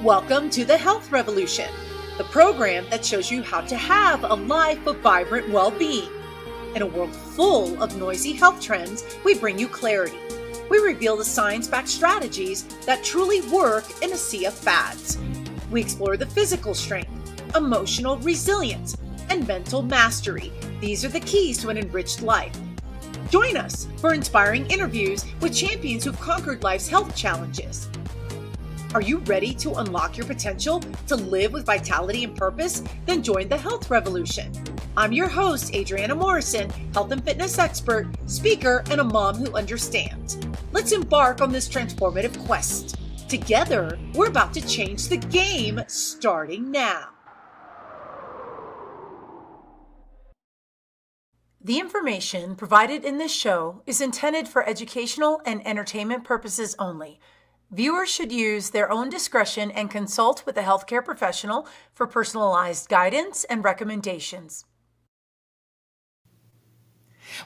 Welcome to the Health Revolution, the program that shows you how to have a life of vibrant well-being. In a world full of noisy health trends, we bring you clarity. We reveal the science-backed strategies that truly work in a sea of fads. We explore the physical strength, emotional resilience, and mental mastery. These are the keys to an enriched life. Join us for inspiring interviews with champions who've conquered life's health challenges. Are you ready to unlock your potential to live with vitality and purpose? Then join the Health Revolution. I'm your host, Adriana Morrison, health and fitness expert, speaker, and a mom who understands. Let's embark on this transformative quest. Together, we're about to change the game starting now. The information provided in this show is intended for educational and entertainment purposes only. Viewers should use their own discretion and consult with a healthcare professional for personalized guidance and recommendations.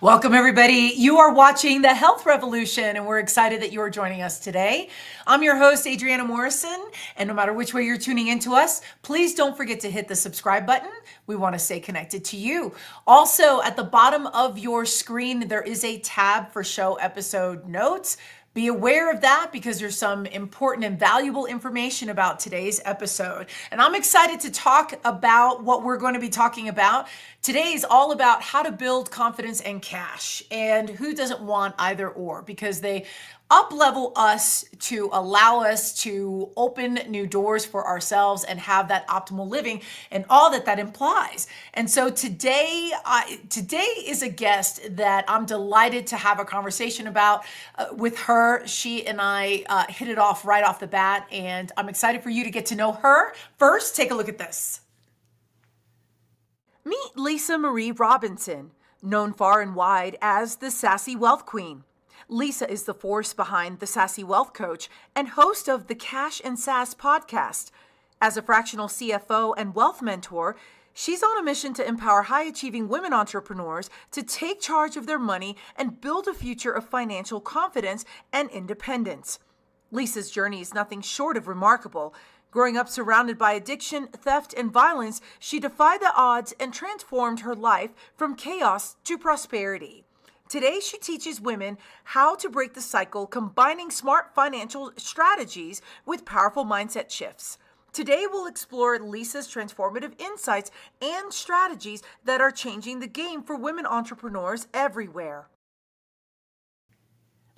Welcome, everybody. You are watching the Health Revolution, and we're excited that you are joining us today. I'm your host, Adriana Morrison, and no matter which way you're tuning into us, please don't forget to hit the subscribe button. We want to stay connected to you. Also, at the bottom of your screen, there is a tab for show episode notes. Be aware of that because there's some important and valuable information about today's episode. And I'm excited to talk about what we're going to be talking about. Today is all about how to build confidence and cash. And who doesn't want either or? Because they up-level us to allow us to open new doors for ourselves and have that optimal living and all that that implies. And so today is a guest that I'm delighted to have a conversation about with her. She and I hit it off right off the bat, and I'm excited for you to get to know her. First, take a look at this. Meet Lisa Marie Robinson, known far and wide as the Sassy Wealth Queen. Lisa is the force behind the Sassy Wealth Coach and host of the Cash Sass Podcast. As a fractional CFO and wealth mentor, she's on a mission to empower high-achieving women entrepreneurs to take charge of their money and build a future of financial confidence and independence. Lisa's journey is nothing short of remarkable. Growing up surrounded by addiction, theft, and violence, she defied the odds and transformed her life from chaos to prosperity. Today, she teaches women how to break the cycle, combining smart financial strategies with powerful mindset shifts. Today, we'll explore Lisa's transformative insights and strategies that are changing the game for women entrepreneurs everywhere.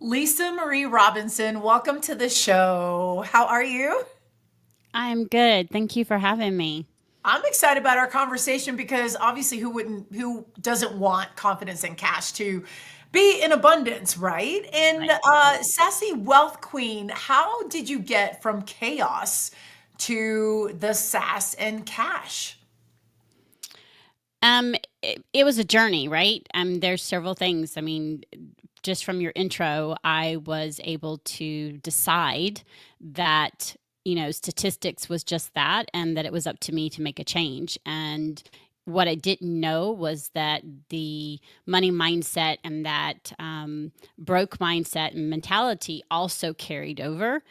Lisa Marie Robinson, welcome to the show. How are you? I'm good. Thank you for having me. I'm excited about our conversation because obviously who doesn't want confidence and cash to be in abundance, right? And Sassy Wealth Queen, how did you get from chaos to the sass and cash? It was a journey, right? There's several things. Just from your intro, I was able to decide that statistics was just that, and that it was up to me to make a change. And what I didn't know was that the money mindset and that broke mindset and mentality also carried over.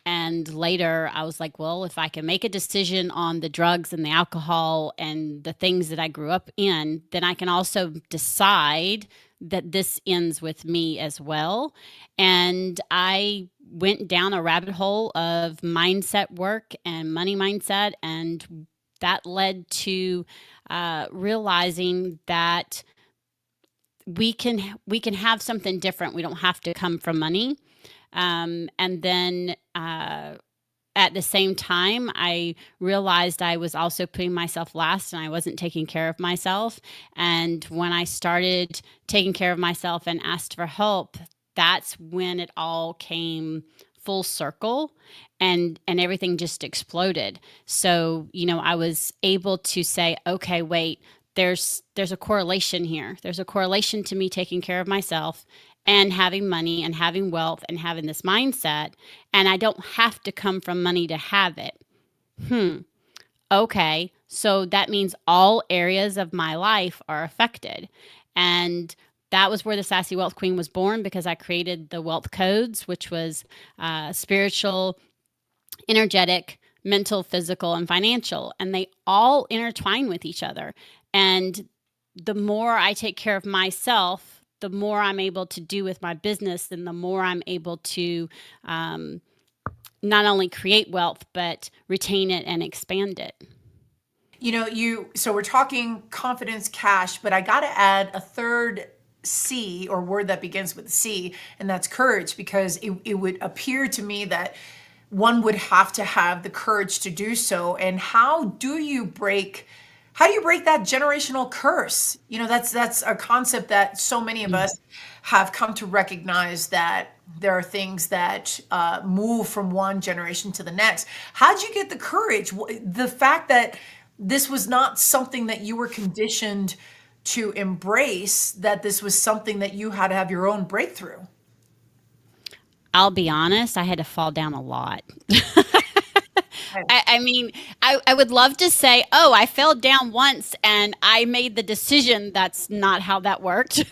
And later I was like, well, if I can make a decision on the drugs and the alcohol and the things that I grew up in, then I can also decide that this ends with me as well. And I went down a rabbit hole of mindset work and money mindset, and that led to realizing that we can have something different. We don't have to come from money. And then at the same time, I realized I was also putting myself last and I wasn't taking care of myself. And when I started taking care of myself and asked for help, that's when it all came full circle and everything just exploded. So, I was able to say, okay, wait, there's a correlation here. There's a correlation to me taking care of myself and having money and having wealth and having this mindset. And I don't have to come from money to have it. Okay. So that means all areas of my life are affected. And that was where the Sassy Wealth Queen was born, because I created the Wealth Codes, which was spiritual, energetic, mental, physical, and financial, and they all intertwine with each other. And the more I take care of myself, the more I'm able to do with my business, and the more I'm able to not only create wealth, but retain it and expand it. So we're talking confidence, cash, but I got to add a third C, or word that begins with C, and that's courage, because it would appear to me that one would have to have the courage to do so. And how do you break that generational curse? That's a concept that so many of us have come to recognize, that there are things that move from one generation to the next. How'd you get the courage? The fact that this was not something that you were conditioned to embrace, that this was something that you had to have your own breakthrough. I'll be honest, I had to fall down a lot. I mean, I would love to say, oh, I fell down once and I made the decision. That's not how that worked,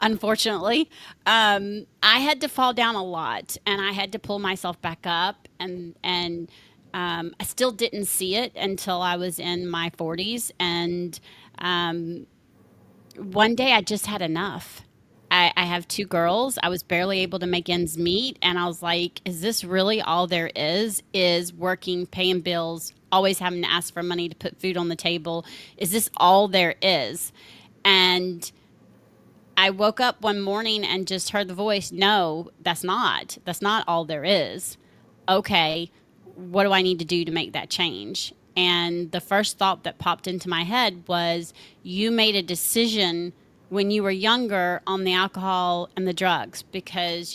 unfortunately. I had to fall down a lot, and I had to pull myself back up, and I still didn't see it until I was in my 40s. And one day I just had enough. I have two girls. I was barely able to make ends meet. And I was like, is this really all there is working, paying bills, always having to ask for money to put food on the table? Is this all there is? And I woke up one morning and just heard the voice, no, that's not. That's not all there is. Okay, what do I need to do to make that change? And the first thought that popped into my head was, you made a decision when you were younger on the alcohol and the drugs, because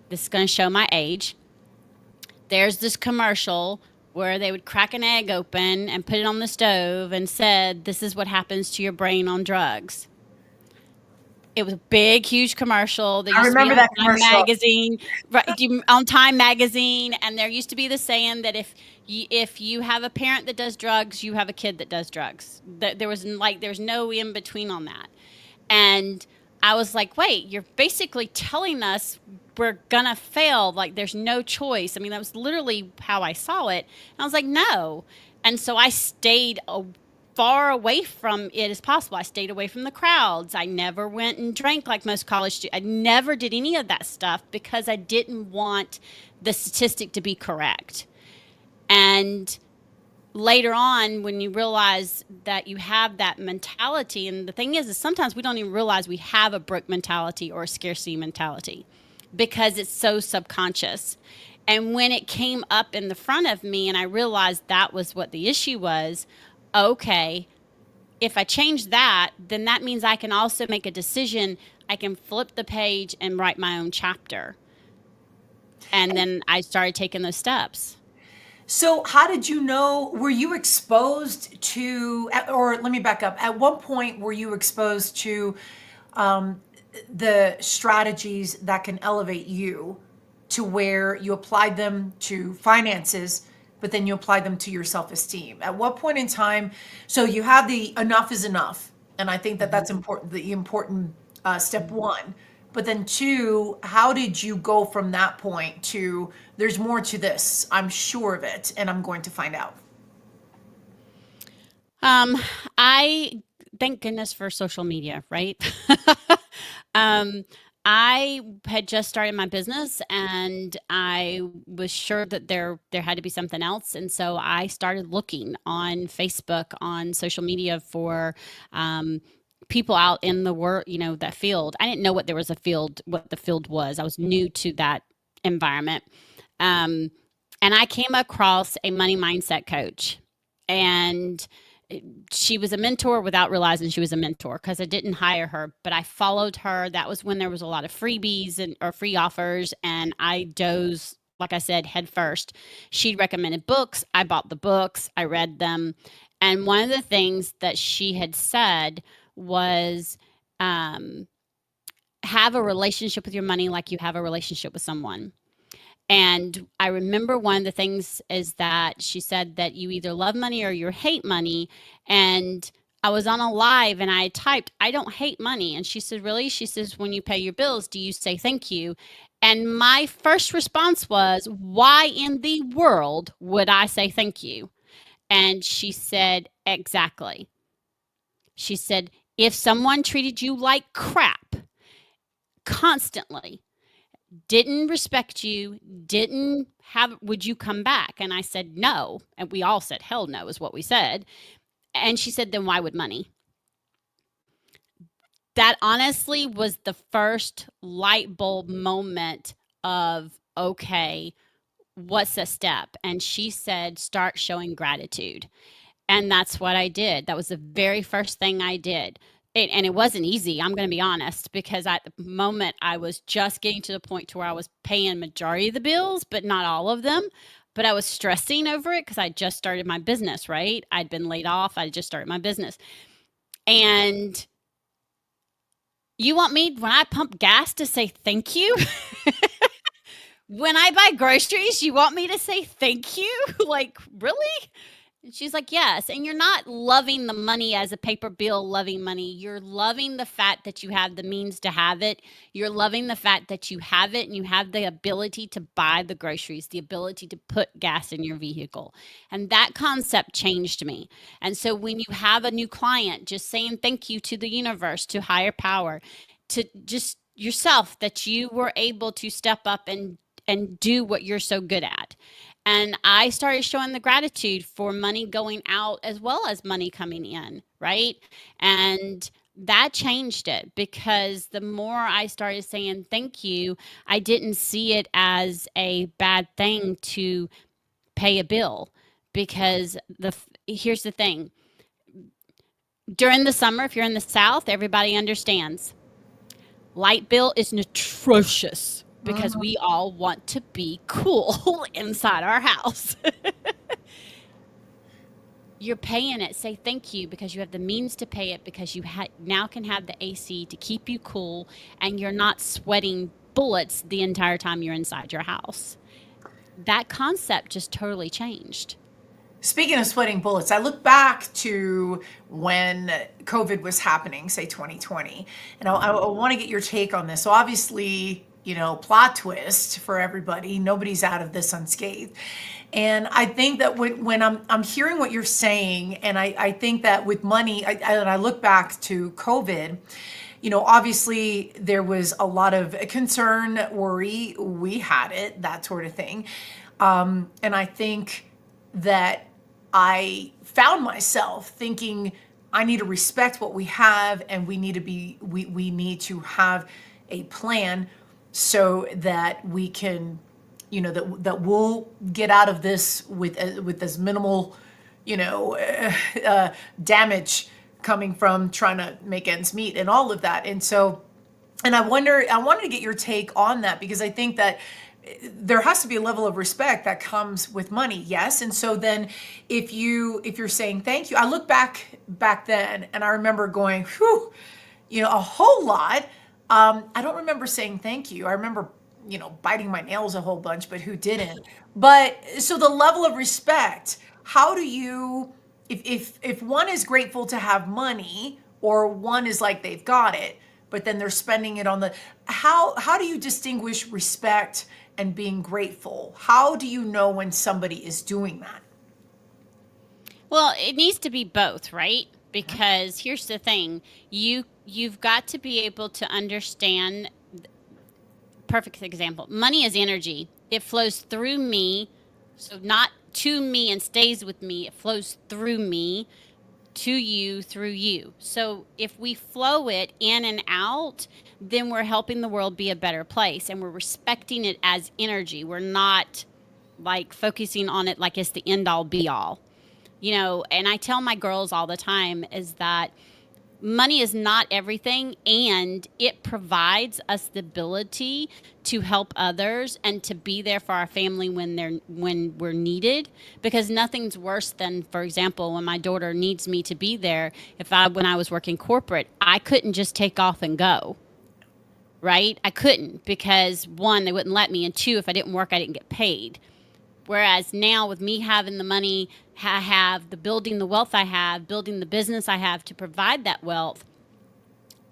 this is going to show my age. There's this commercial where they would crack an egg open and put it on the stove and said, this is what happens to your brain on drugs. It was a big, huge commercial. That I used to be remember on that Time commercial. magazine, right, on Time magazine, and there used to be the saying that if you have a parent that does drugs, you have a kid that does drugs. There's no in between on that. And I was like, wait, you're basically telling us we're gonna fail. Like, there's no choice. I mean, that was literally how I saw it. And I was like, no. And so I stayed far away from it as possible. I stayed away from the crowds. I never went and drank like most college students. I never did any of that stuff because I didn't want the statistic to be correct. And later on, when you realize that you have that mentality, and the thing is sometimes we don't even realize we have a broke mentality or a scarcity mentality because it's so subconscious. And when it came up in the front of me and I realized that was what the issue was, okay, if I change that, then that means I can also make a decision. I can flip the page and write my own chapter. And then I started taking those steps. So how did you know, were you exposed to, or let me back up, at one point were you exposed to the strategies that can elevate you to where you applied them to finances, but then you applied them to your self-esteem? At what point in time, so you have the enough is enough, and I think that that's important, the important step one. But then two, how did you go from that point to, there's more to this, I'm sure of it, and I'm going to find out? I thank goodness for social media, right? I had just started my business and I was sure that there had to be something else. And so I started looking on Facebook, on social media for people out in the world, that field. I didn't know what the field was. I was new to that environment. And I came across a money mindset coach, and she was a mentor without realizing she was a mentor, because I didn't hire her, but I followed her. That was when there was a lot of freebies or free offers, and I dove, like I said, head first. She recommended books. I bought the books. I read them. And one of the things that she had said was, have a relationship with your money like you have a relationship with someone. And I remember one of the things is that she said that you either love money or you hate money. And I was on a live and I typed, I don't hate money. And she said, really? She says, when you pay your bills, do you say thank you? And my first response was, why in the world would I say thank you? And she said, exactly. She said, if someone treated you like crap constantly, didn't respect you, didn't have, would you come back? And I said, no. And we all said, hell no, is what we said. And she said, then why would money? That honestly was the first light bulb moment of, okay, what's a step? And she said, start showing gratitude. And that's what I did. That was the very first thing I did. And it wasn't easy, I'm going to be honest, because at the moment I was just getting to the point to where I was paying majority of the bills, but not all of them. But I was stressing over it because I just started my business, right? I'd been laid off. I just started my business. And you want me, when I pump gas, to say thank you? When I buy groceries, you want me to say thank you? Like, really? And she's like, yes. And you're not loving the money as a paper bill, loving money. You're loving the fact that you have the means to have it. You're loving the fact that you have it and you have the ability to buy the groceries, the ability to put gas in your vehicle. And that concept changed me. And so when you have a new client, just saying thank you to the universe, to higher power, to just yourself, that you were able to step up and do what you're so good at. And I started showing the gratitude for money going out as well as money coming in, right? And that changed it, because the more I started saying thank you, I didn't see it as a bad thing to pay a bill. Because here's the thing. During the summer, if you're in the South, everybody understands. Light bill is atrocious, because we all want to be cool inside our house. You're paying it. Say thank you, because you have the means to pay it, because you now can have the AC to keep you cool, and you're not sweating bullets the entire time you're inside your house. That concept just totally changed. Speaking of sweating bullets, I look back to when COVID was happening, say 2020, and I want to get your take on this. So obviously, plot twist for everybody, nobody's out of this unscathed. And I think that when I'm hearing what you're saying, and I think that with money, I look back to COVID, obviously there was a lot of concern, worry, we had it, that sort of thing. And I think that I found myself thinking, I need to respect what we have, and we need to have a plan so that we can, that we'll get out of this with as minimal, damage coming from trying to make ends meet and all of that. And so, and I wanted to get your take on that, because I think that there has to be a level of respect that comes with money. Yes. And so then if you're saying thank you, I look back then and I remember going, whew, a whole lot. I don't remember saying thank you. I remember, biting my nails a whole bunch, but who didn't? But so the level of respect, how do you, if one is grateful to have money, or one is like they've got it, but then they're spending it on how do you distinguish respect and being grateful? How do you know when somebody is doing that? Well, it needs to be both, right? Because here's the thing, you've got to be able to understand. Perfect example. Money is energy. It flows through me, so not to me and stays with me. It flows through me, to you, through you. So if we flow it in and out, then we're helping the world be a better place, and we're respecting it as energy. We're not like focusing on it like it's the end all be all. And I tell my girls all the time is that money is not everything, and it provides us the ability to help others and to be there for our family when we're needed, because nothing's worse than, for example, when my daughter needs me to be there. When I was working corporate, I couldn't just take off and go. Right? I couldn't, because one, they wouldn't let me, and two, if I didn't work, I didn't get paid. Whereas now with me having the money I have, building the wealth I have, building the business I have to provide that wealth,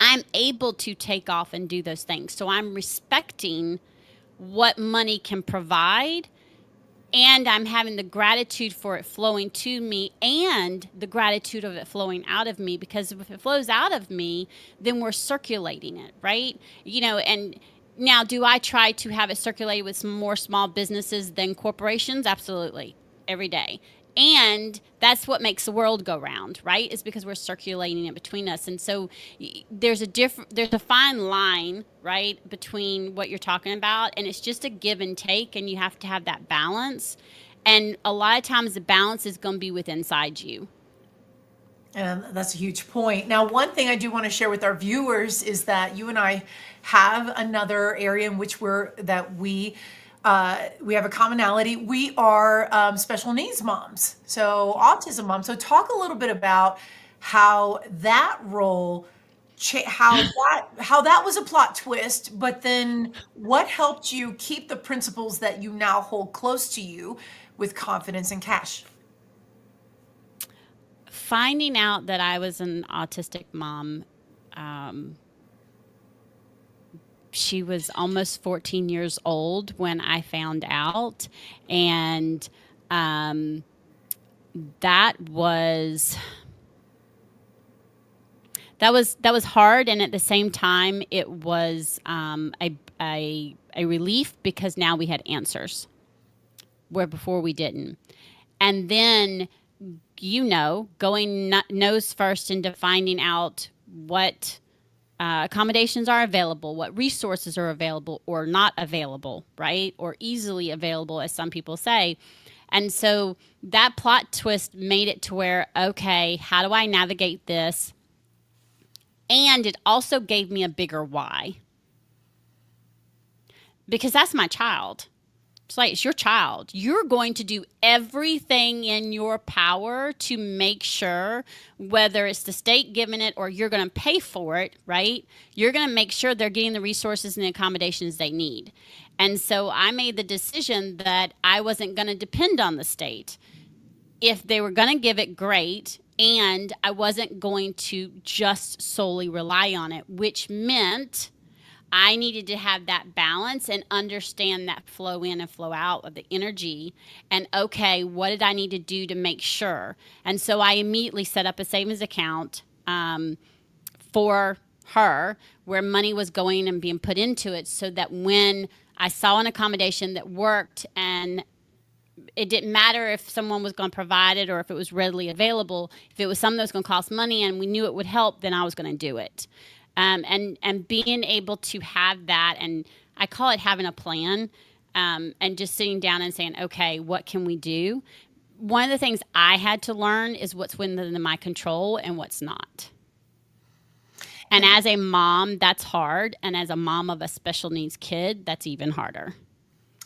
I'm able to take off and do those things. So I'm respecting what money can provide, and I'm having the gratitude for it flowing to me and the gratitude of it flowing out of me, because if it flows out of me, then we're circulating it, right? And now, do I try to have it circulate with some more small businesses than corporations? Absolutely. Every day. And that's what makes the world go round, right? Is because we're circulating it between us. And so there's a fine line, right, between what you're talking about, and it's just a give and take, and you have to have that balance. And a lot of times the balance is going to be within inside you. And that's a huge point. Now, one thing I do want to share with our viewers is that you and I have another area in which we have a commonality. We are special needs moms, so autism moms. So talk a little bit about how that role, how that was a plot twist, but then what helped you keep the principles that you now hold close to you with confidence and cash. Finding out that I was an autistic mom, she was almost 14 years old when I found out. And that was hard. And at the same time, it was a relief, because now we had answers where before we didn't. And then, going nose first into finding out what accommodations are available, what resources are available or not available, right? Or easily available, as some people say. And so that plot twist made it to where, okay, how do I navigate this? And it also gave me a bigger why. Because that's my child. It's like, it's your child. You're going to do everything in your power to make sure, whether it's the state giving it or you're going to pay for it, right? You're going to make sure they're getting the resources and the accommodations they need. And so I made the decision that I wasn't going to depend on the state. If they were going to give it, great. And I wasn't going to just solely rely on it, which meant I needed to have that balance and understand that flow in and flow out of the energy. And okay, what did I need to do to make sure? And so I immediately set up a savings account for her, where money was going and being put into it, so that when I saw an accommodation that worked, and it didn't matter if someone was going to provide it or if it was readily available, if it was something that was going to cost money and we knew it would help, then I was going to do it. And being able to have that, and I call it having a plan, and just sitting down and saying, okay, what can we do? One of the things I had to learn is what's within my control and what's not. And as a mom, that's hard. And as a mom of a special needs kid, that's even harder.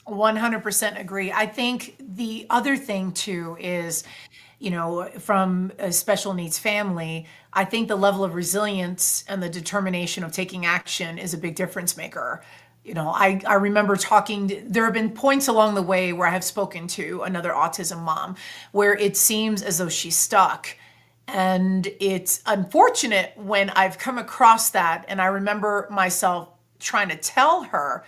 100% agree. I think the other thing too is, from a special needs family, I think the level of resilience and the determination of taking action is a big difference maker. I remember there have been points along the way where I have spoken to another autism mom where it seems as though she's stuck. And it's unfortunate when I've come across that. And I remember myself trying to tell her,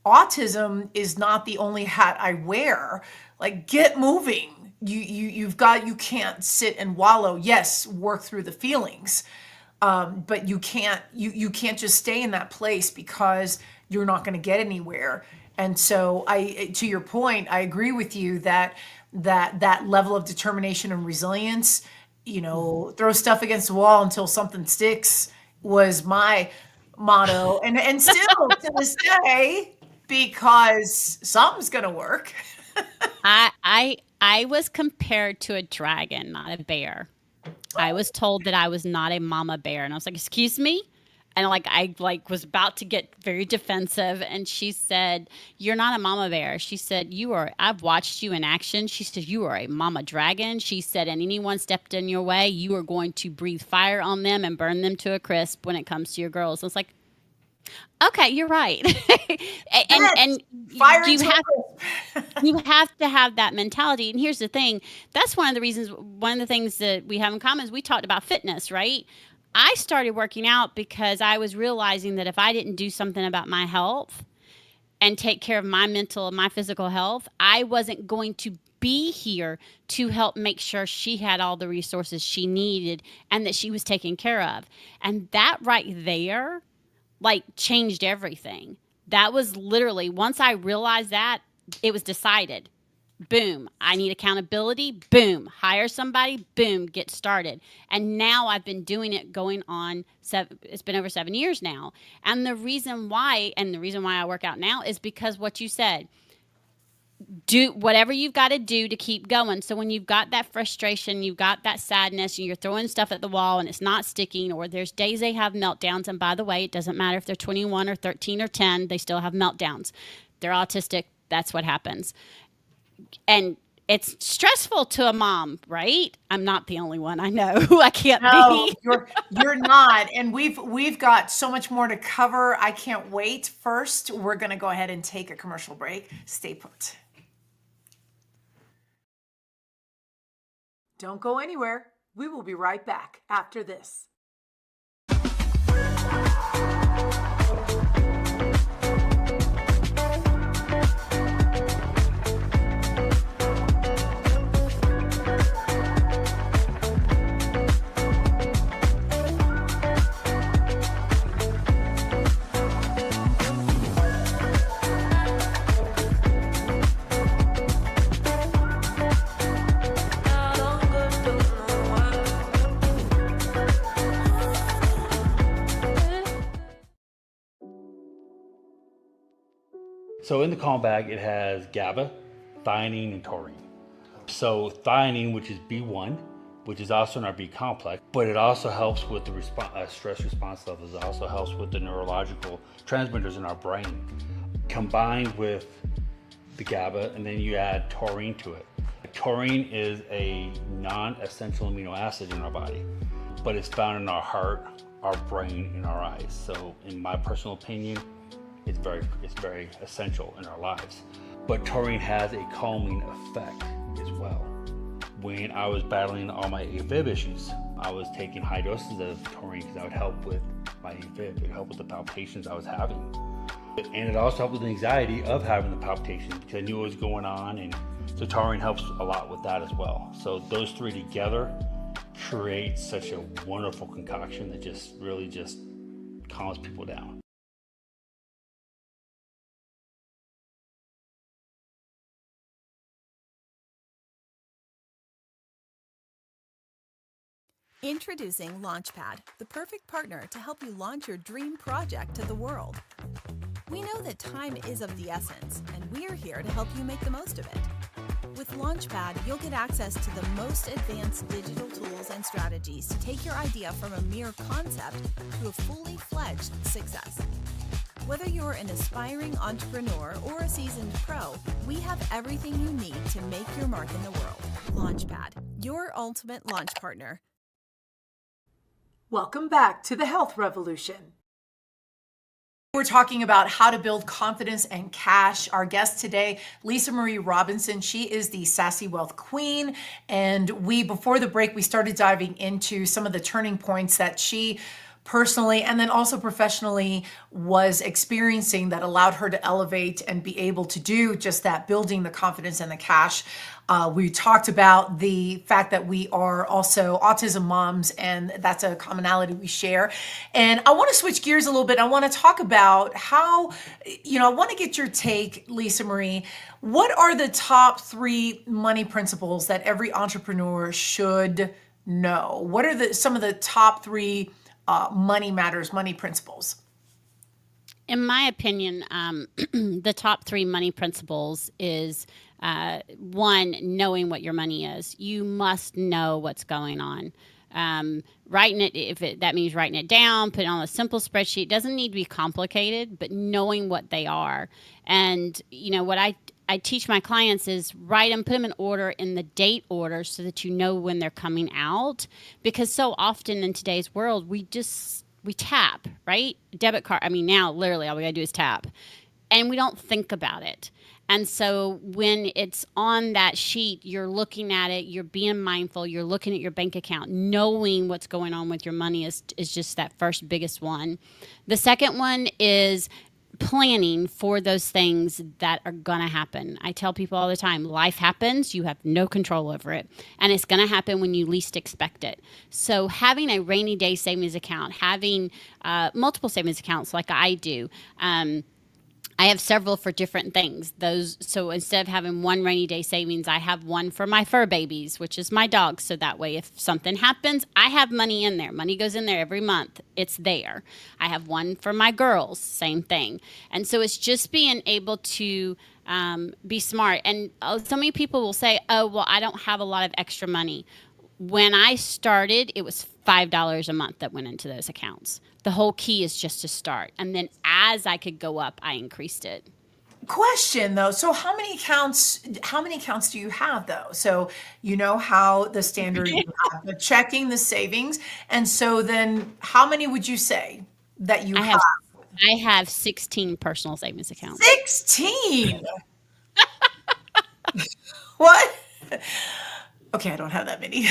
autism is not the only hat I wear. Like, get moving. You can't sit and wallow. Yes, work through the feelings, but you can't just stay in that place, because you're not going to get anywhere. And so, to your point, I agree with you that level of determination and resilience. Throw stuff against the wall until something sticks was my motto, and still to this day, because something's going to work. I was compared to a dragon, not a bear. I was told that I was not a mama bear, and I was like, "Excuse me?" And I was about to get very defensive, and she said, "You're not a mama bear." She said, I've watched you in action." She said, "You are a mama dragon." She said, "And anyone stepped in your way, you are going to breathe fire on them and burn them to a crisp when it comes to your girls." I was like, okay, you're right. and fire you have You have to have that mentality. And here's the thing. That's one of the things that we have in common is we talked about fitness, right? I started working out because I was realizing that if I didn't do something about my health and take care of my mental and my physical health, I wasn't going to be here to help make sure she had all the resources she needed and that she was taken care of. And that right there, like, changed everything. That was literally, once I realized that, it was decided. Boom, I need accountability. Boom, hire somebody. Boom, get started. And now I've been doing it going on it's been over 7 years now. And the reason why I work out now is because what you said, do whatever you've got to do to keep going. So when you've got that frustration, you've got that sadness, and you're throwing stuff at the wall and it's not sticking, or there's days they have meltdowns. And by the way, it doesn't matter if they're 21 or 13 or 10, they still have meltdowns. They're autistic. That's what happens. And it's stressful to a mom, right? I'm not the only one. I know. I can't be. You're not. And we've got so much more to cover. I can't wait. First, we're going to go ahead and take a commercial break. Stay put. Don't go anywhere. We will be right back after this. So in the calm bag, it has GABA, theanine, and taurine. So theanine, which is B1, which is also in our B complex, but it also helps with the stress response levels. It also helps with the neurological transmitters in our brain. Combined with the GABA, and then you add taurine to it. Taurine is a non-essential amino acid in our body, but it's found in our heart, our brain, and our eyes. So in my personal opinion, it's very essential in our lives. But taurine has a calming effect as well. When I was battling all my AFib issues, I was taking high doses of taurine because that would help with my AFib. It would help with the palpitations I was having. And it also helped with the anxiety of having the palpitations because I knew what was going on, and so taurine helps a lot with that as well. So those three together create such a wonderful concoction that just really calms people down. Introducing Launchpad, the perfect partner to help you launch your dream project to the world. We know that time is of the essence, and we're here to help you make the most of it. With Launchpad, you'll get access to the most advanced digital tools and strategies to take your idea from a mere concept to a fully fledged success. Whether you're an aspiring entrepreneur or a seasoned pro, we have everything you need to make your mark in the world. Launchpad, your ultimate launch partner. Welcome back to the Health Revolution. We're talking about how to build confidence and cash. Our guest today, Lisa Marie Robinson, she is the Sassy Wealth Queen. And before the break, we started diving into some of the turning points that she personally and then also professionally was experiencing that allowed her to elevate and be able to do just that, building the confidence and the cash. We talked about the fact that we are also autism moms, and that's a commonality we share. And I want to switch gears a little bit. I want to talk about how, I want to get your take, Lisa Marie. What are the top 3 money principles that every entrepreneur should know? What are some of the top 3 money matters, money principles? In my opinion, the top 3 money principles is 1, knowing what your money is. You must know what's going on. Writing it, that means writing it down, put it on a simple spreadsheet. It doesn't need to be complicated, but knowing what they are. And, what I teach my clients is write them, put them in order, in the date order, so that you know when they're coming out. Because so often in today's world, we tap, right? Debit card. Now literally all we gotta do is tap, and we don't think about it. And so when it's on that sheet, you're looking at it, you're being mindful, you're looking at your bank account, knowing what's going on with your money is just that first biggest one. The second one is planning for those things that are going to happen. I tell people all the time, life happens, you have no control over it, and it's going to happen when you least expect it. So having a rainy day savings account, having multiple savings accounts like I do, I have several for different things. So instead of having one rainy day savings, I have one for my fur babies, which is my dogs. So that way, if something happens, I have money in there. Money goes in there every month. It's there. I have one for my girls, same thing. And so it's just being able to be smart. And so many people will say, oh, well, I don't have a lot of extra money. When I started, it was $5 a month that went into those accounts. The whole key is just to start. And then as I could go up, I increased it. Question though. So how many accounts do you have though? So you know how the standard, you have the checking, the savings. And so then how many would you say that you have? I have 16 personal savings accounts. 16? What? Okay, I don't have that many.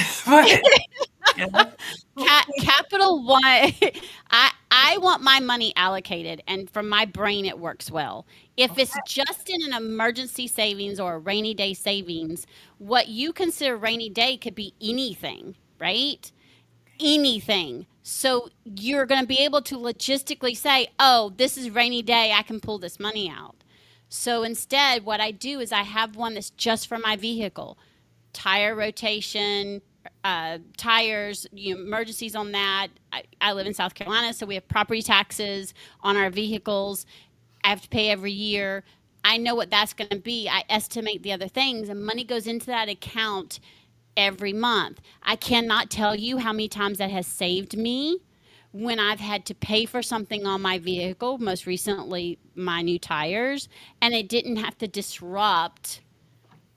But, Capital One, I want my money allocated, and from my brain, it works well. If it's just in an emergency savings or a rainy day savings, what you consider rainy day could be anything, right? Anything. So you're going to be able to logistically say, oh, this is rainy day, I can pull this money out. So instead, what I do is I have one that's just for my vehicle. Tire rotation, tires, emergencies on that. I live in South Carolina, so we have property taxes on our vehicles. I have to pay every year. I know what that's going to be. I estimate the other things, and money goes into that account every month. I cannot tell you how many times that has saved me when I've had to pay for something on my vehicle, most recently my new tires, and it didn't have to disrupt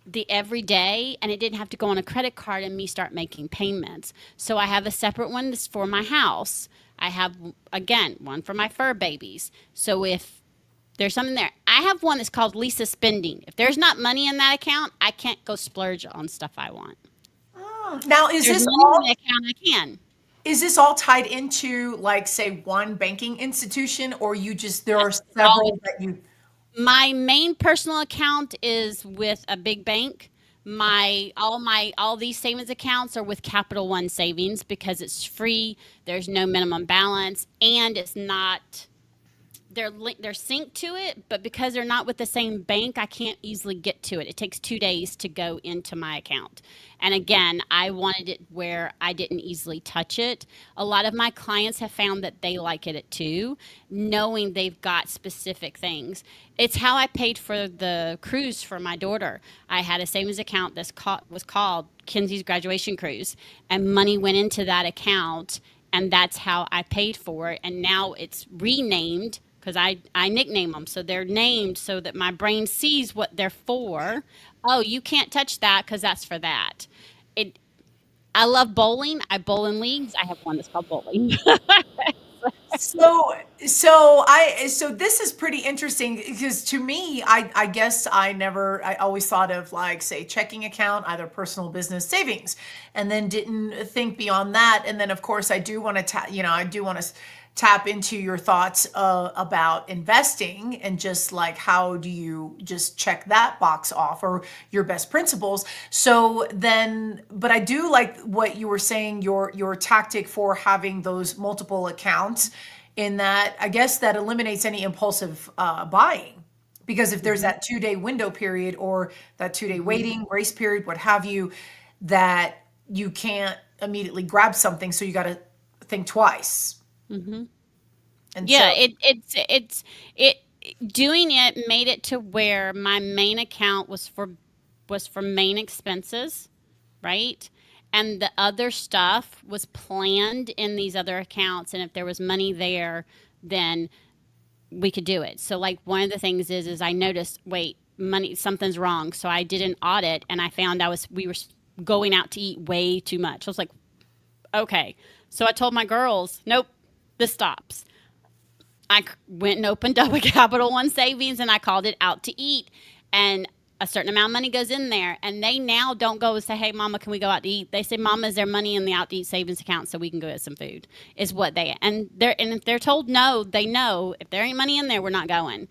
the everyday, and it didn't have to go on a credit card and me start making payments. So I have a separate one that's for my house. I have, again, one for my fur babies. So if there's something there, I have one that's called Lisa Spending. If there's not money in that account, I can't go splurge on stuff I want. Now, is There's this money all in the account, I can. is this all tied into like say one banking institution, or there are several that you? My main personal account is with a big bank. All these savings accounts are with Capital One Savings because it's free. There's no minimum balance, and it's not. They're synced to it, but because they're not with the same bank, I can't easily get to it. It takes 2 days to go into my account. And again, I wanted it where I didn't easily touch it. A lot of my clients have found that they like it too, knowing they've got specific things. It's how I paid for the cruise for my daughter. I had a savings account that was called Kenzie's Graduation Cruise, and money went into that account, and that's how I paid for it. And now it's renamed because I nickname them. So they're named so that my brain sees what they're for. Oh, you can't touch that because that's for that. I love bowling. I bowl in leagues. I have one that's called bowling. So this is pretty interesting because to me, I guess I always thought of like say checking account, either personal, business, savings, and then didn't think beyond that. And then of course I do want to tap into your thoughts about investing and just like how do you just check that box off or your best principles. So then, but I do like what you were saying, your tactic for having those multiple accounts in that I guess that eliminates any impulsive buying. Because if there's that 2-day window period or that 2-day waiting, grace period, what have you, that you can't immediately grab something. So you got to think twice. Mm-hmm. And Yeah, so, it doing it made it to where my main account was for main expenses, right? And the other stuff was planned in these other accounts, and if there was money there, then we could do it. So like one of the things is I noticed, wait, something's wrong. So I did an audit and I found we were going out to eat way too much. I was like, okay. So I told my girls, nope, this stops. I went and opened up a Capital One Savings and I called it Out to Eat. and a certain amount of money goes in there, and they now don't go and say, hey, mama, can we go out to eat? They say, mama, is there money in the out to eat savings account so we can go get some food? Is what and if they're told no, they know if there ain't money in there, we're not going.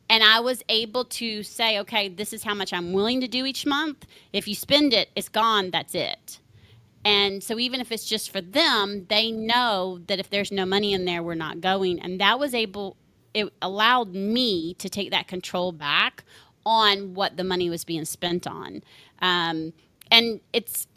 And I was able to say, okay, this is how much I'm willing to do each month. If you spend it, it's gone, that's it. And so even if it's just for them, they know that if there's no money in there, we're not going. And it allowed me to take that control back on what the money was being spent on. And it's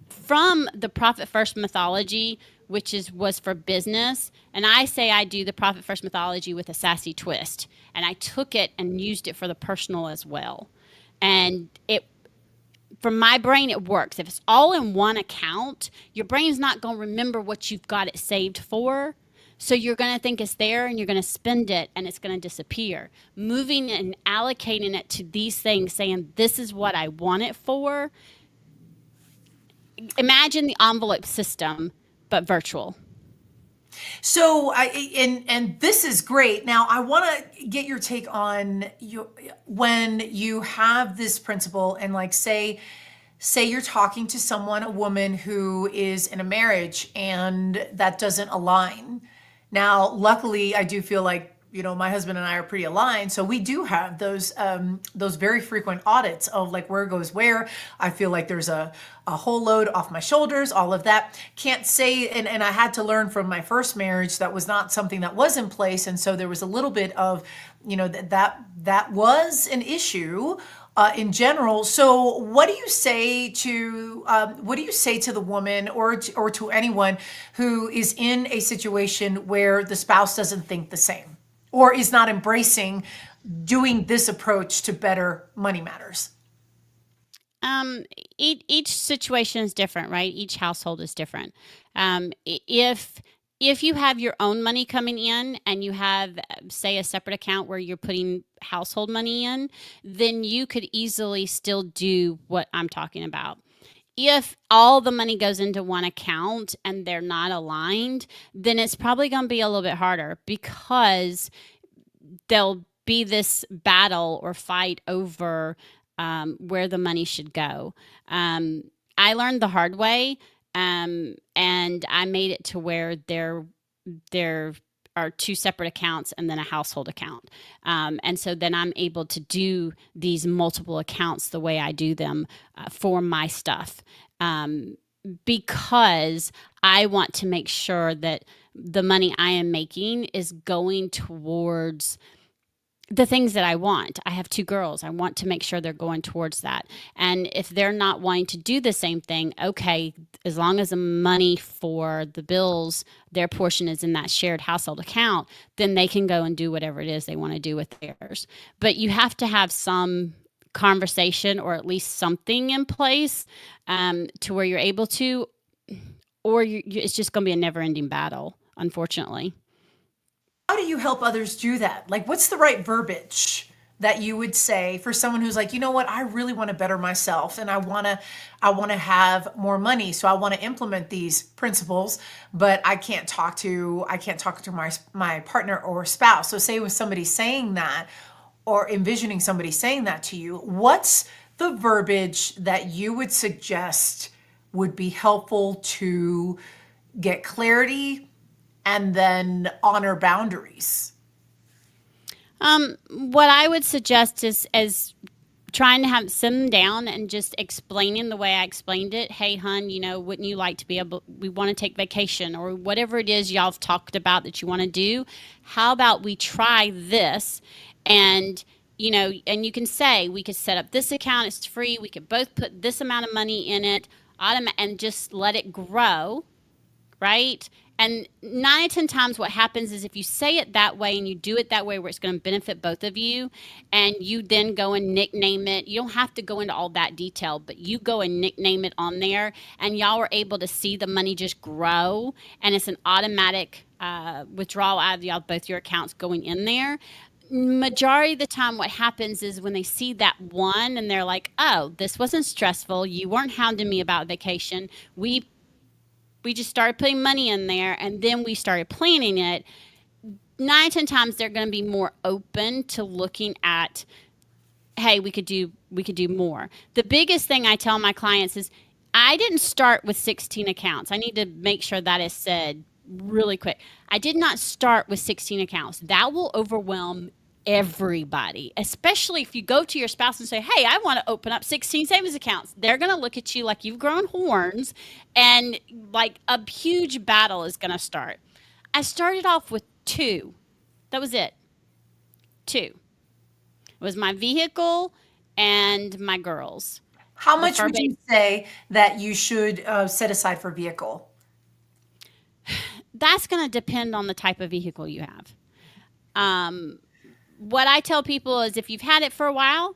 from the profit first methodology, which was for business. And I say I do the profit first methodology with a sassy twist. And I took it and used it for the personal as well. And from my brain, it works. If it's all in one account, your brain's not going to remember what you've got it saved for. So you're going to think it's there and you're going to spend it and it's going to disappear. Moving and allocating it to these things, saying this is what I want it for. Imagine the envelope system, but virtual. So and this is great. Now I want to get your take on when you have this principle and like say you're talking to someone, a woman who is in a marriage and that doesn't align. Now, luckily, I do feel like, my husband and I are pretty aligned. So we do have those very frequent audits of like where goes where. I feel like there's a whole load off my shoulders, all of that. Can't say, and I had to learn from my first marriage that was not something that was in place. And so there was a little bit of, that was an issue in general. So what do you say to the woman or to anyone who is in a situation where the spouse doesn't think the same or is not embracing doing this approach to better money matters? Each situation is different, right? Each household is different. If you have your own money coming in and you have, say, a separate account where you're putting household money in, then you could easily still do what I'm talking about. If all the money goes into one account and they're not aligned, then it's probably going to be a little bit harder because there'll be this battle or fight over where the money should go. I learned the hard way. And I made it to where there are two separate accounts and then a household account. And so then I'm able to do these multiple accounts the way I do them for my stuff. Because I want to make sure that the money I am making is going towards the things that I want. I have 2 girls. I want to make sure they're going towards that. And if they're not wanting to do the same thing, okay, as long as the money for the bills, their portion is in that shared household account, then they can go and do whatever it is they want to do with theirs. But you have to have some conversation or at least something in place to where you're able to, or it's just going to be a never-ending battle, unfortunately. How do you help others do that? Like, what's the right verbiage that you would say for someone who's like, you know what, I really want to better myself and I want to have more money. So I want to implement these principles, but I can't talk to my partner or spouse. So say with somebody saying that or envisioning somebody saying that to you, what's the verbiage that you would suggest would be helpful to get clarity and then honor boundaries? What I would suggest is trying to sit them down and just explaining the way I explained it. Hey, hun, wouldn't you like to we want to take vacation or whatever it is y'all have talked about that you want to do. How about we try this? And, and you can say, we could set up this account. It's free. We could both put this amount of money in it and just let it grow. Right? And 9 out of 10 times what happens is if you say it that way and you do it that way where it's going to benefit both of you and you then go and nickname it, you don't have to go into all that detail, but you go and nickname it on there and y'all are able to see the money just grow and it's an automatic withdrawal out of both your accounts going in there. Majority of the time what happens is when they see that one and they're like, oh, this wasn't stressful. You weren't hounding me about vacation. We just started putting money in there and then we started planning it. 9 out of 10 times they're going to be more open to looking at, hey, we could do more. The biggest thing I tell my clients is I didn't start with 16 accounts. I need to make sure that is said really quick. I did not start with 16 accounts. That will overwhelm everybody, especially if you go to your spouse and say, hey, I want to open up 16 savings accounts. They're going to look at you like you've grown horns, and like a huge battle is going to start. I started off with 2. That was it. 2. It was my vehicle and my girls. How much would you say that you should set aside for vehicle? That's going to depend on the type of vehicle you have. What I tell people is if you've had it for a while,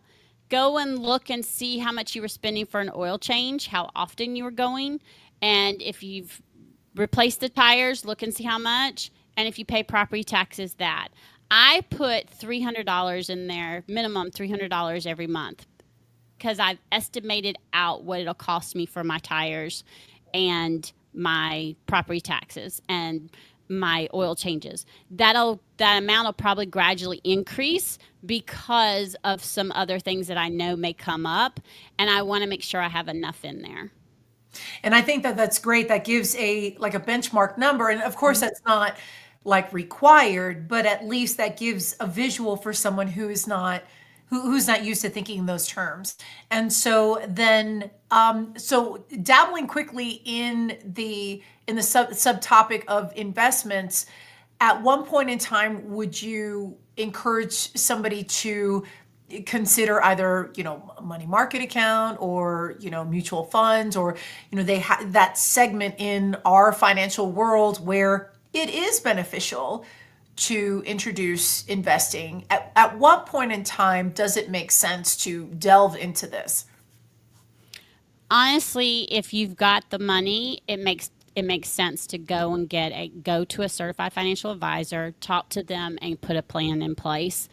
go and look and see how much you were spending for an oil change, how often you were going. And if you've replaced the tires, look and see how much. And if you pay property taxes, that. I put $300 in there, minimum $300 every month, because I've estimated out what it'll cost me for my tires and my property taxes and my oil changes. That amount will probably gradually increase because of some other things that I know may come up, and I want to make sure I have enough in there. And I think that that's great. That gives a benchmark number, and of course that's not like required, but at least that gives a visual for someone who's not used to thinking in those terms. And so then, so dabbling quickly in the subtopic of investments, at one point in time, would you encourage somebody to consider either, money market account or, mutual funds, or, they have that segment in our financial world where it is beneficial to introduce investing? At what point in time does it make sense to delve into this? Honestly, if you've got the money, it makes sense to go and go to a certified financial advisor, talk to them, and put a plan in place.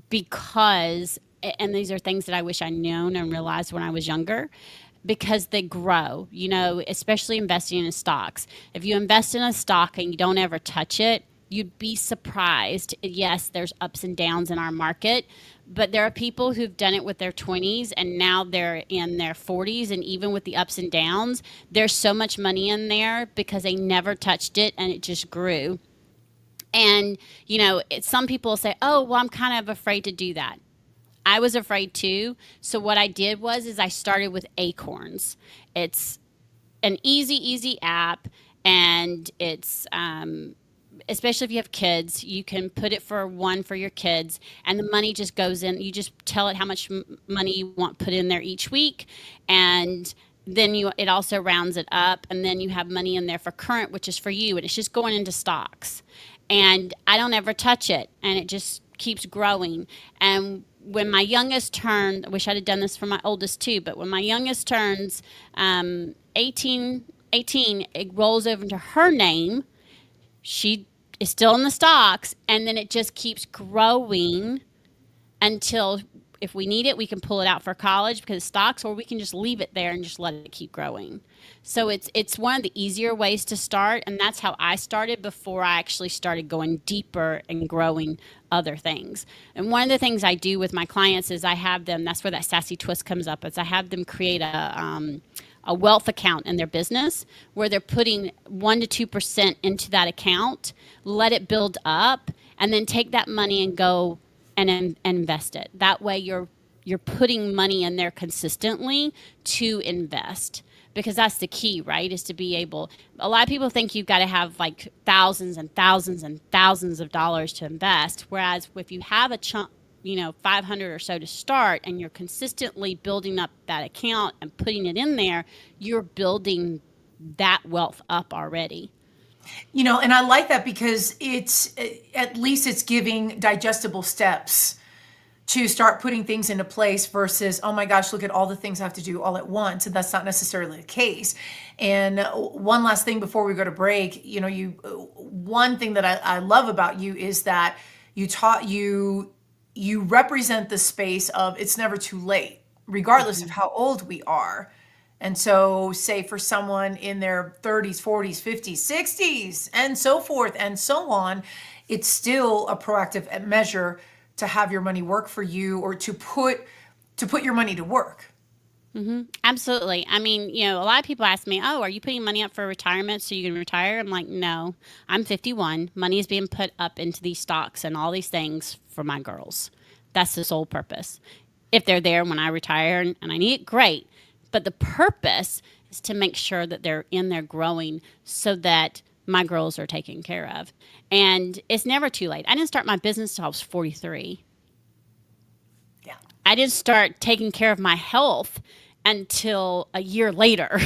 Because, and these are things that I wish I'd known and realized when I was younger, because they grow, especially investing in stocks. If you invest in a stock and you don't ever touch it, you'd be surprised. Yes, there's ups and downs in our market, but there are people who've done it with their 20s and now they're in their 40s, and even with the ups and downs, there's so much money in there because they never touched it and it just grew. And, some people say, oh, well, I'm kind of afraid to do that. I was afraid too. So what I did is I started with Acorns. It's an easy app, and it's especially if you have kids, you can put it for your kids, and the money just goes in. You just tell it how much money you want put in there each week, and then it also rounds it up, and then you have money in there for current, which is for you, and it's just going into stocks. And I don't ever touch it, and it just keeps growing. And when my youngest turned, I wish I'd have done this for my oldest too, but when my youngest turns 18, it rolls over into her name. She is still in the stocks, and then it just keeps growing until, if we need it, we can pull it out for college because it's stocks, or we can just leave it there and just let it keep growing. So it's one of the easier ways to start, and that's how I started before I actually started going deeper and growing other things. And one of the things I do with my clients is I have them, that's where that sassy twist comes up, is I have them create a wealth account in their business where they're putting 1% to 2% into that account, let it build up, and then take that money and go and invest it. That way you're putting money in there consistently to invest, because that's the key, right? Is to be able, a lot of people think you've got to have like thousands and thousands and thousands of dollars to invest. Whereas if you have a chunk, 500 or so to start, and you're consistently building up that account and putting it in there, you're building that wealth up already. And I like that because at least it's giving digestible steps to start putting things into place versus, oh my gosh, look at all the things I have to do all at once. And that's not necessarily the case. And one last thing before we go to break, one thing that I love about you is that you represent the space of it's never too late, regardless of how old we are. And so say for someone in their 30s, 40s, 50s, 60s, and so forth and so on, it's still a proactive measure to have your money work for you, or to put your money to work. Absolutely. I mean, a lot of people ask me, "Oh, are you putting money up for retirement so you can retire?" I'm like, "No, I'm 51. Money is being put up into these stocks and all these things for my girls. That's the sole purpose. If they're there when I retire and I need it, great. But the purpose is to make sure that they're in there growing so that my girls are taken care of. And it's never too late. I didn't start my business till I was 43. Yeah. I didn't start taking care of my health until a year later.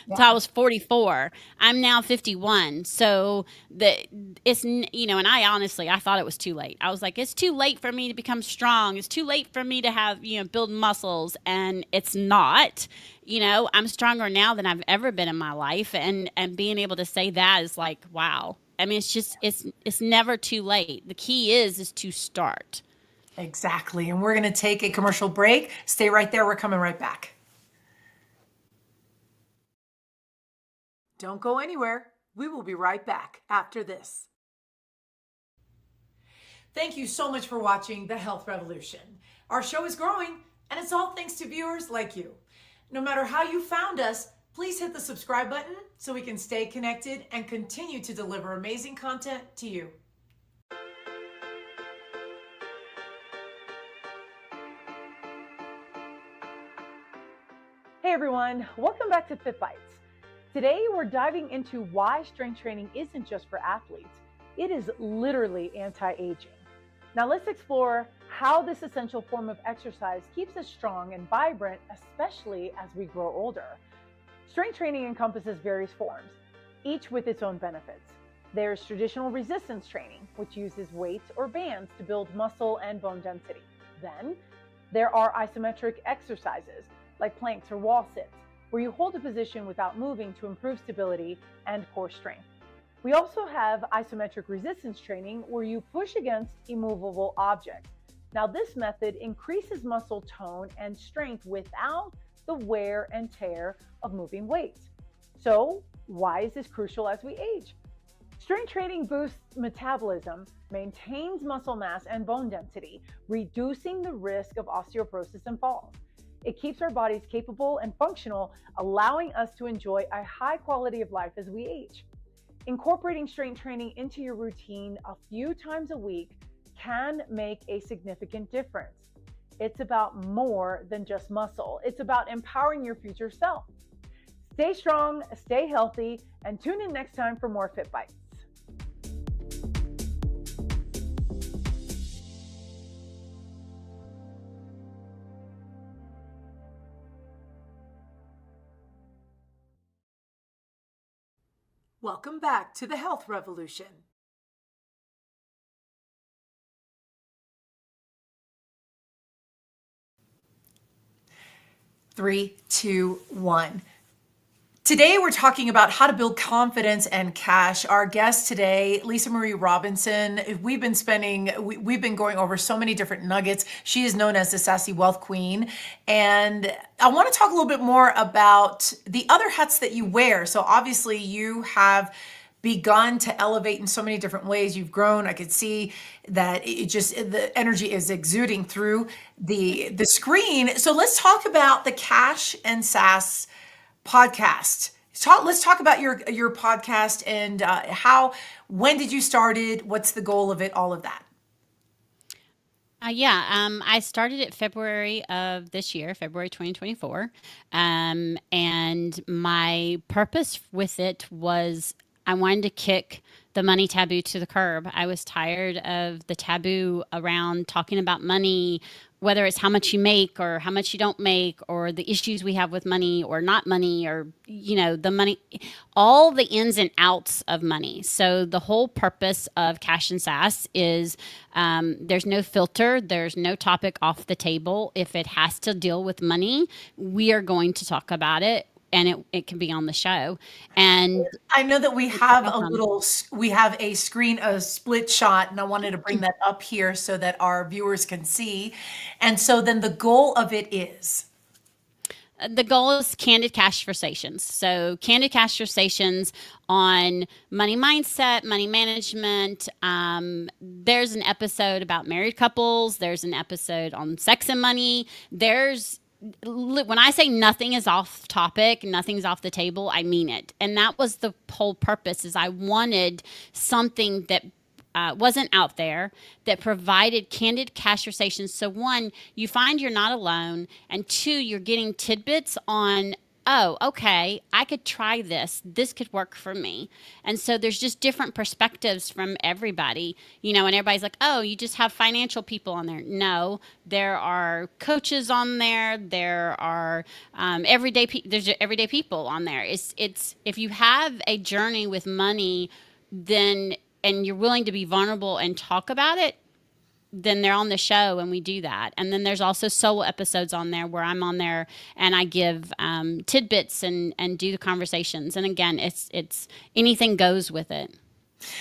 Until I was 44. I'm now 51. So it's, and I thought it was too late. I was like, it's too late for me to become strong. It's too late for me to have, build muscles. And it's not. I'm stronger now than I've ever been in my life. And being able to say that is like, wow. I mean, it's never too late. The key is to start. Exactly. And we're going to take a commercial break. Stay right there. We're coming right back. Don't go anywhere. We will be right back after this. Thank you so much for watching The Health Revolution. Our show is growing, and it's all thanks to viewers like you. No matter how you found us, please hit the subscribe button so we can stay connected and continue to deliver amazing content to you. Hey everyone, welcome back to Fit Bites. Today we're diving into why strength training isn't just for athletes, it is literally anti-aging. Now let's explore how this essential form of exercise keeps us strong and vibrant, especially as we grow older. Strength training encompasses various forms, each with its own benefits. There's traditional resistance training, which uses weights or bands to build muscle and bone density. Then there are isometric exercises, like planks or wall sits, where you hold a position without moving to improve stability and core strength. We also have isometric resistance training, where you push against immovable objects. Now, this method increases muscle tone and strength without the wear and tear of moving weights. So, why is this crucial as we age? Strength training boosts metabolism, maintains muscle mass and bone density, reducing the risk of osteoporosis and falls. It keeps our bodies capable and functional, allowing us to enjoy a high quality of life as we age. Incorporating strength training into your routine a few times a week can make a significant difference. It's about more than just muscle. It's about empowering your future self. Stay strong, stay healthy, and tune in next time for more Fit Bites. Welcome back to the Health Revolution. Three, two, one. Today, we're talking about how to build confidence and cash. Our guest today, Lisa Marie Robinson, we've been going over so many different nuggets. She is known as the Sassy Wealth Queen. And I want to talk a little bit more about the other hats that you wear. So obviously you have begun to elevate in so many different ways. You've grown. I could see that the energy is exuding through the screen. So let's talk about the Cash and Sass podcast. Let's talk about your podcast and when did you start it? What's the goal of it? All of that. I started it February of this year, February 2024. And my purpose with it was I wanted to kick the money taboo to the curb. I was tired of the taboo around talking about money, whether it's how much you make or how much you don't make, or the issues we have with money or not money, or, the money, all the ins and outs of money. So the whole purpose of Cash and Sass is there's no filter. There's no topic off the table. If it has to deal with money, we are going to talk about it. And it can be on the show. And I know that we have a screen, a split shot, and I wanted to bring that up here so that our viewers can see. And so then the goal of it is? The goal is candid conversations. So candid conversations on money mindset, money management. There's an episode about married couples. There's an episode on sex and money. When I say nothing is off topic, nothing's off the table, I mean it. And that was the whole purpose, is I wanted something that wasn't out there, that provided candid conversations. So one, you find you're not alone, and two, you're getting tidbits on, oh, okay, I could try this. This could work for me. And so there's just different perspectives from everybody, and everybody's like, oh, you just have financial people on there. No, there are coaches on there. There are there's everyday people on there. It's if you have a journey with money, and you're willing to be vulnerable and talk about it, then they're on the show and we do that. And then there's also solo episodes on there where I'm on there and I give tidbits and do the conversations. And again, it's anything goes with it.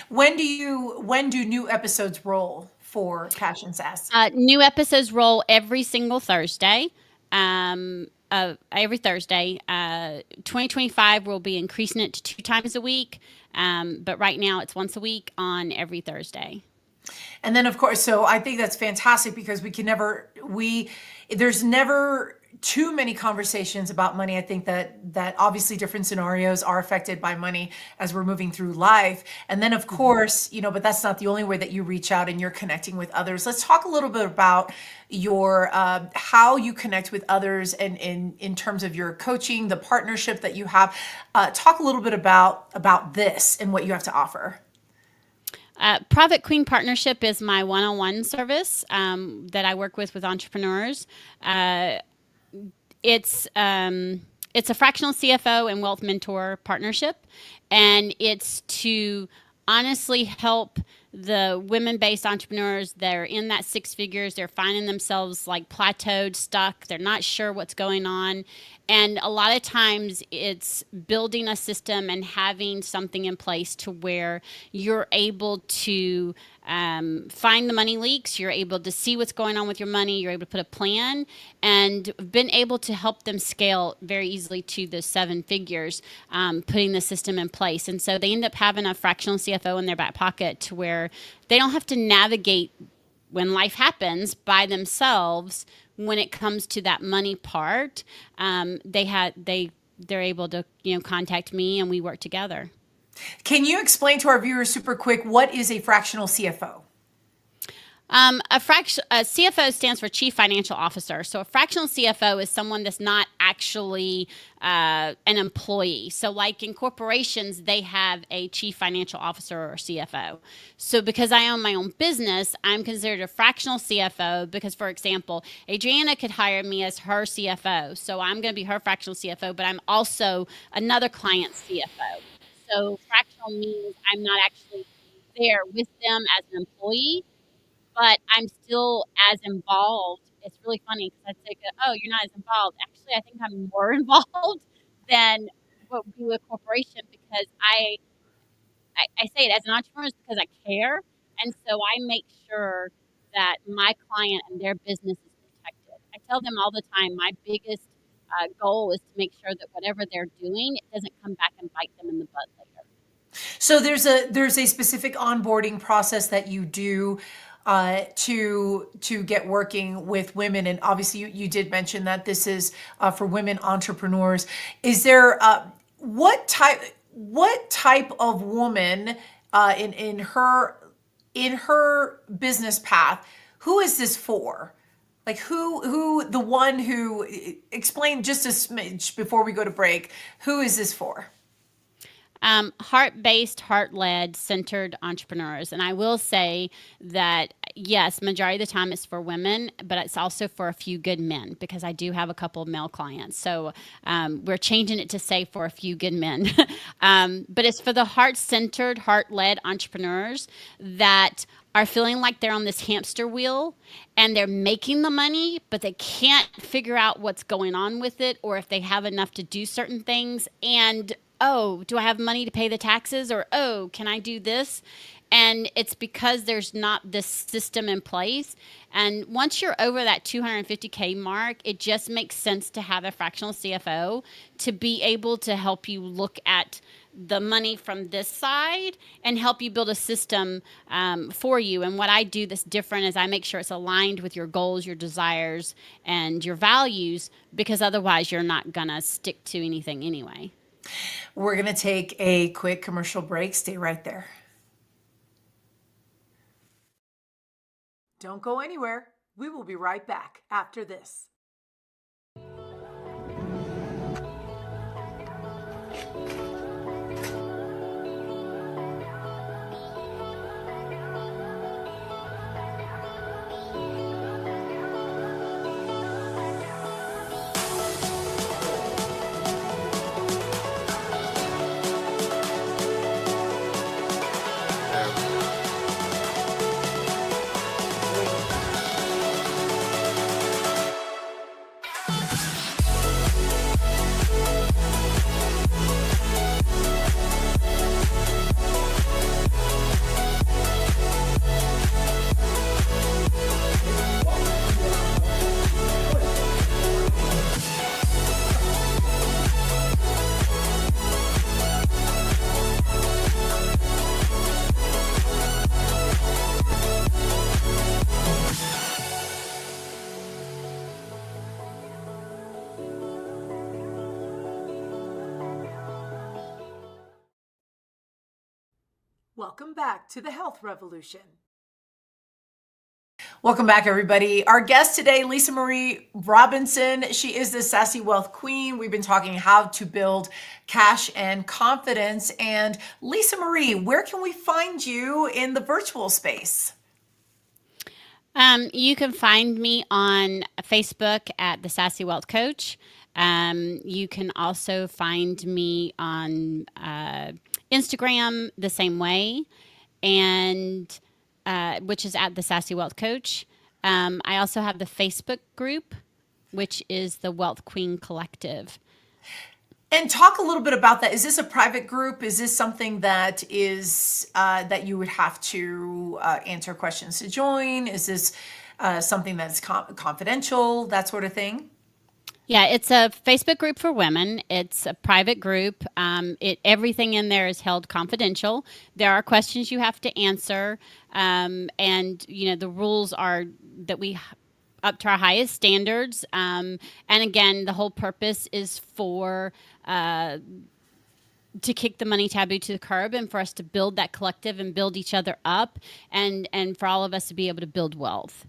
When do new episodes roll for Cash and Sass? New episodes roll every single Thursday. Every Thursday. 2025, we'll be increasing it to 2 times a week. But right now it's once a week on every Thursday. And then, of course, so I think that's fantastic because there's never too many conversations about money. I think that obviously different scenarios are affected by money as we're moving through life. And then, of course, but that's not the only way that you reach out and you're connecting with others. Let's talk a little bit about your how you connect with others and in terms of your coaching, the partnership that you have. Talk a little bit about this and what you have to offer. Private Queen Partnership is my one-on-one service that I work with entrepreneurs. It's a fractional CFO and wealth mentor partnership, and it's to honestly help the women-based entrepreneurs that are in that 6 figures. They're finding themselves like plateaued, stuck. They're not sure what's going on. And a lot of times it's building a system and having something in place to where you're able to find the money leaks. You're able to see what's going on with your money. You're able to put a plan, and been able to help them scale very easily to the 7 figures, putting the system in place. And so they end up having a fractional CFO in their back pocket to where they don't have to navigate when life happens by themselves. When it comes to that money part, they're able to contact me and we work together. Can you explain to our viewers super quick, what is a fractional CFO? A CFO stands for Chief Financial Officer. So a fractional CFO is someone that's not actually an employee. So like in corporations, they have a Chief Financial Officer or CFO. So because I own my own business, I'm considered a fractional CFO because, for example, Adriana could hire me as her CFO. So I'm going to be her fractional CFO, but I'm also another client's CFO. So fractional means I'm not actually there with them as an employee, but I'm still as involved. It's really funny because I'd say, oh, you're not as involved. Actually, I think I'm more involved than what would be with a corporation, because I say it as an entrepreneur because I care. And so I make sure that my client and their business is protected. I tell them all the time, my biggest goal is to make sure that whatever they're doing, it doesn't come back and bite them in the butt later. So there's a specific onboarding process that you do to get working with women, and obviously you did mention that this is for women entrepreneurs. Is there what type of woman in her business path? Who is this for? Like who the one who, explain just a smidge before we go to break, who is this for? Heart-based, heart-led, centered entrepreneurs. And I will say that, yes, majority of the time it's for women, but it's also for a few good men, because I do have a couple of male clients. So we're changing it to say for a few good men. But it's for the heart-centered, heart-led entrepreneurs that are feeling like they're on this hamster wheel and they're making the money, but they can't figure out what's going on with it, or if they have enough to do certain things. And oh, do I have money to pay the taxes? Or, oh, can I do this? And it's because there's not this system in place. And once you're over that 250K mark, it just makes sense to have a fractional CFO to be able to help you look at the money from this side and help you build a system for you. And what I do that's different is I make sure it's aligned with your goals, your desires, and your values, because otherwise you're not going to stick to anything anyway. We're going to take a quick commercial break. Stay right there. Don't go anywhere. We will be right back after this. Welcome back to the Health Revolution. Welcome back, everybody. Our guest today, Lisa Marie Robinson. She is the Sassy Wealth Queen. We've been talking how to build cash and confidence. And Lisa Marie, where can we find you in the virtual space? You can find me on Facebook at the Sassy Wealth Coach. You can also find me on Instagram the same way, and which is at the Sassy Wealth Coach. I also have the Facebook group, which is the Wealth Queen Collective. And talk a little bit about that. Is this a private group? Is this something that is that you would have to answer questions to join? Is this something that's confidential, that sort of thing? Yeah, it's a Facebook group for women. It's a private group. Everything in there is held confidential. There are questions you have to answer, and the rules are that we up to our highest standards. And again, the whole purpose is for to kick the money taboo to the curb, and for us to build that collective and build each other up, and for all of us to be able to build wealth.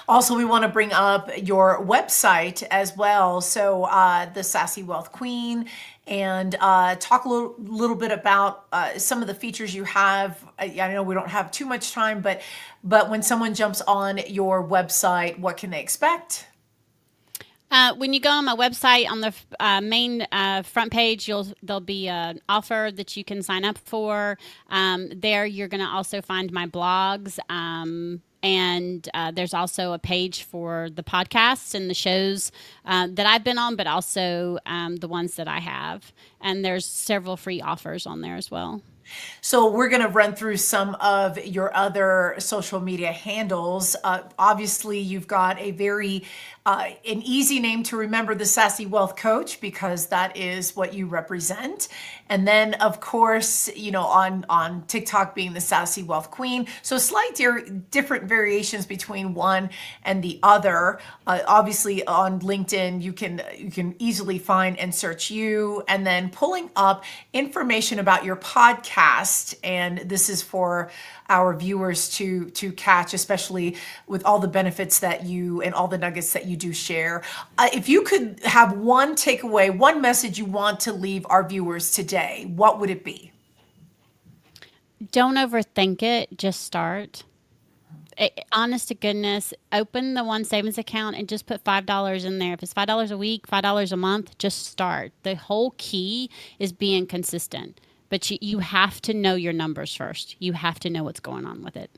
Also, we want to bring up your website as well. So the Sassy Wealth Queen, and talk a little bit about some of the features you have. I know we don't have too much time, but when someone jumps on your website, what can they expect? When you go on my website, on the main front page, there'll be an offer that you can sign up for. There, you're going to also find my blogs. And there's also a page for the podcasts and the shows that I've been on, but also the ones that I have. And there's several free offers on there as well. So we're going to run through some of your other social media handles. Obviously, you've got a very an easy name to remember, the Sassy Wealth Coach, because that is what you represent. And then, of course, on TikTok being the Sassy Wealth Queen. So slight different variations between one and the other. Obviously, on LinkedIn, you can easily find and search you, and then pulling up information about your podcast. And this is for our viewers to catch, especially with all the benefits that you and all the nuggets that you do share. If you could have one takeaway, one message you want to leave our viewers today, what would it be? Don't overthink it. Just start. Honest to goodness, open the one savings account and just put $5 in there. If it's $5 a week, $5 a month, just start. The whole key is being consistent. But you have to know your numbers first. You have to know what's going on with it.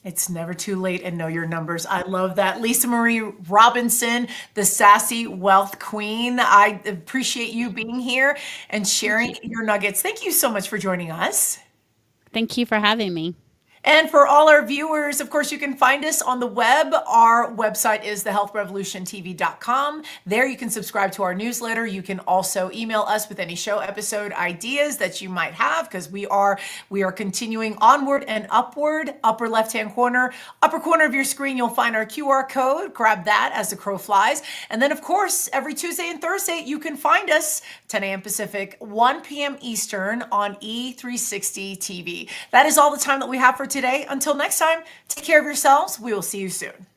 It's never too late, and know your numbers. I love that. Lisa Marie Robinson, the Sassy Wealth Queen. I appreciate you being here and sharing your nuggets. Thank you so much for joining us. Thank you for having me. And for all our viewers, of course, you can find us on the web. Our website is thehealthrevolutiontv.com. There you can subscribe to our newsletter. You can also email us with any show episode ideas that you might have, because we are continuing onward and upward. Upper left-hand corner, upper corner of your screen, you'll find our QR code. Grab that as the crow flies. And then, of course, every Tuesday and Thursday, you can find us 10 a.m. Pacific, 1 p.m. Eastern on E360 TV. That is all the time that we have for today. Until next time, take care of yourselves. We will see you soon.